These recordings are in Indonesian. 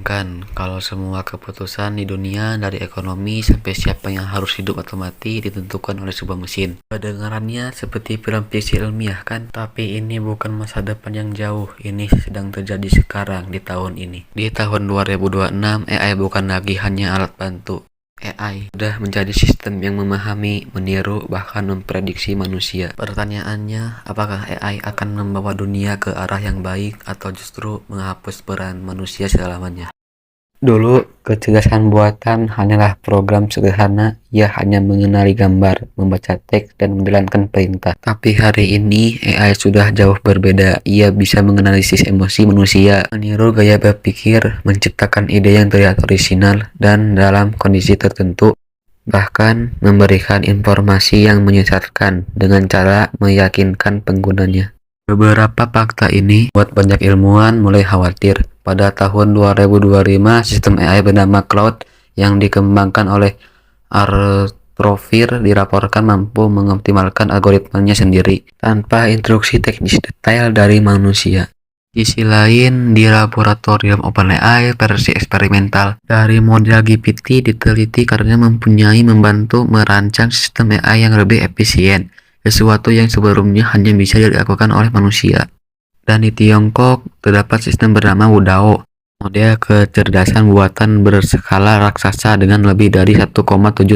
Bayangkan kalau semua keputusan di dunia dari ekonomi sampai siapa yang harus hidup atau mati ditentukan oleh sebuah mesin. Kedengarannya seperti film fiksi ilmiah kan? Tapi ini bukan masa depan yang jauh, ini sedang terjadi sekarang di tahun ini. Di tahun 2026, AI bukan lagi hanya alat bantu. AI sudah menjadi sistem yang memahami, meniru, bahkan memprediksi manusia. Pertanyaannya, apakah AI akan membawa dunia ke arah yang baik atau justru menghapus peran manusia selamanya? Dulu, kecerdasan buatan hanyalah program sederhana. Ia hanya mengenali gambar, membaca teks, dan menjalankan perintah. Tapi hari ini, AI sudah jauh berbeda. Ia bisa menganalisis emosi manusia, meniru gaya berpikir, menciptakan ide yang terlihat orisinal, dan dalam kondisi tertentu, bahkan memberikan informasi yang menyesatkan dengan cara meyakinkan penggunanya. Beberapa fakta ini buat banyak ilmuwan mulai khawatir. Pada tahun 2025, sistem AI bernama Claude yang dikembangkan oleh Arthrovir dilaporkan mampu mengoptimalkan algoritmanya sendiri tanpa instruksi teknis detail dari manusia. Di sisi lain, di laboratorium OpenAI versi eksperimental dari model GPT diteliti karena membantu merancang sistem AI yang lebih efisien, sesuatu yang sebelumnya hanya bisa dilakukan oleh manusia. Dan di Tiongkok, terdapat sistem bernama Wudao, model kecerdasan buatan berskala raksasa dengan lebih dari 1,7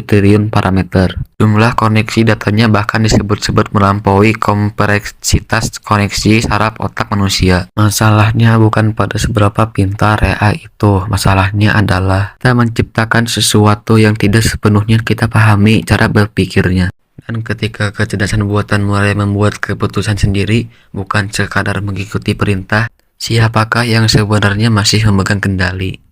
triliun parameter. Jumlah koneksi datanya bahkan disebut-sebut melampaui kompleksitas koneksi saraf otak manusia. Masalahnya bukan pada seberapa pintar AI itu, masalahnya adalah kita menciptakan sesuatu yang tidak sepenuhnya kita pahami cara berpikirnya. Dan ketika kecerdasan buatan mulai membuat keputusan sendiri, bukan sekadar mengikuti perintah, siapakah yang sebenarnya masih memegang kendali?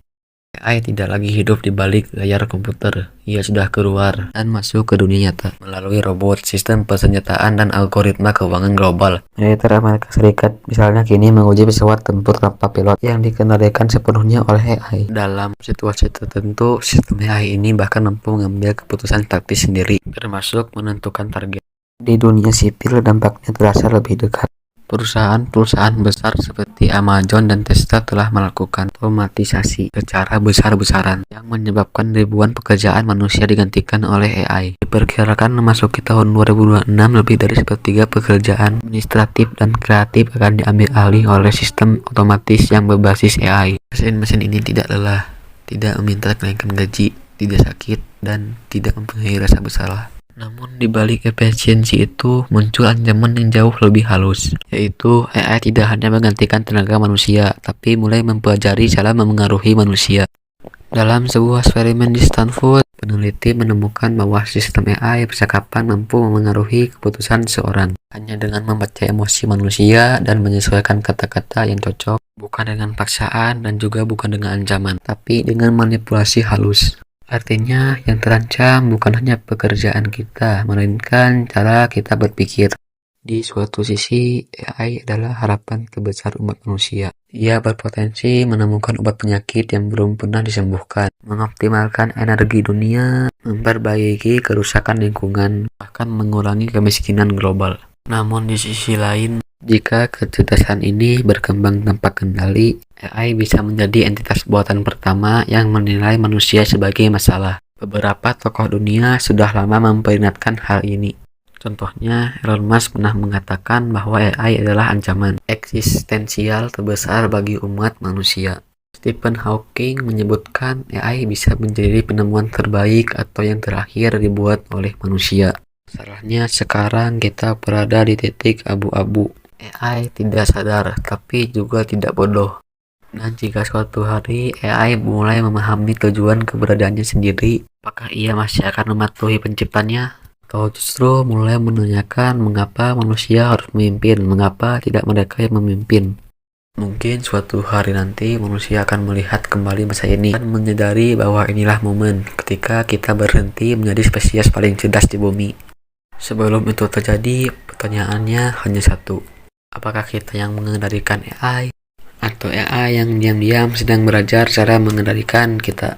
AI tidak lagi hidup di balik layar komputer. Ia sudah keluar dan masuk ke dunia nyata melalui robot, sistem persenjataan, dan algoritma keuangan global. Militer Amerika Serikat misalnya kini menguji pesawat tempur tanpa pilot yang dikendalikan sepenuhnya oleh AI. Dalam situasi tertentu, sistem AI ini bahkan mampu mengambil keputusan taktis sendiri, termasuk menentukan target. Di dunia sipil, dampaknya terasa lebih dekat. Perusahaan-perusahaan besar seperti Amazon dan Tesla telah melakukan otomatisasi secara besar-besaran yang menyebabkan ribuan pekerjaan manusia digantikan oleh AI. Diperkirakan memasuki tahun 2026, lebih dari sepertiga pekerjaan administratif dan kreatif akan diambil alih oleh sistem otomatis yang berbasis AI. Mesin-mesin ini tidak lelah, tidak meminta kenaikan gaji, tidak sakit, dan tidak mempunyai rasa bersalah. Namun di balik efisiensi itu muncul ancaman yang jauh lebih halus, yaitu AI tidak hanya menggantikan tenaga manusia, tapi mulai mempelajari cara memengaruhi manusia. Dalam sebuah eksperimen di Stanford, peneliti menemukan bahwa sistem AI percakapan mampu memengaruhi keputusan seseorang hanya dengan membaca emosi manusia dan menyesuaikan kata-kata yang cocok, bukan dengan paksaan dan juga bukan dengan ancaman, tapi dengan manipulasi halus. Artinya, yang terancam bukan hanya pekerjaan kita, melainkan cara kita berpikir. Di suatu sisi, AI adalah harapan terbesar umat manusia. Ia berpotensi menemukan obat penyakit yang belum pernah disembuhkan, mengoptimalkan energi dunia, memperbaiki kerusakan lingkungan, bahkan mengurangi kemiskinan global. Namun di sisi lain, jika kecerdasan ini berkembang tanpa kendali, AI bisa menjadi entitas buatan pertama yang menilai manusia sebagai masalah. Beberapa tokoh dunia sudah lama memperingatkan hal ini. Contohnya, Elon Musk pernah mengatakan bahwa AI adalah ancaman eksistensial terbesar bagi umat manusia. Stephen Hawking menyebutkan AI bisa menjadi penemuan terbaik atau yang terakhir dibuat oleh manusia. Masalahnya sekarang kita berada di titik abu-abu. AI tidak sadar, tapi juga tidak bodoh. Dan jika suatu hari AI mulai memahami tujuan keberadaannya sendiri, apakah ia masih akan mematuhi penciptanya? Atau justru mulai menanyakan mengapa manusia harus memimpin, mengapa tidak mereka yang memimpin? Mungkin suatu hari nanti manusia akan melihat kembali masa ini dan menyadari bahwa inilah momen ketika kita berhenti menjadi spesies paling cerdas di bumi. Sebelum itu terjadi, pertanyaannya hanya satu. Apakah kita yang mengendalikan AI, atau AI yang diam-diam sedang belajar cara mengendalikan kita?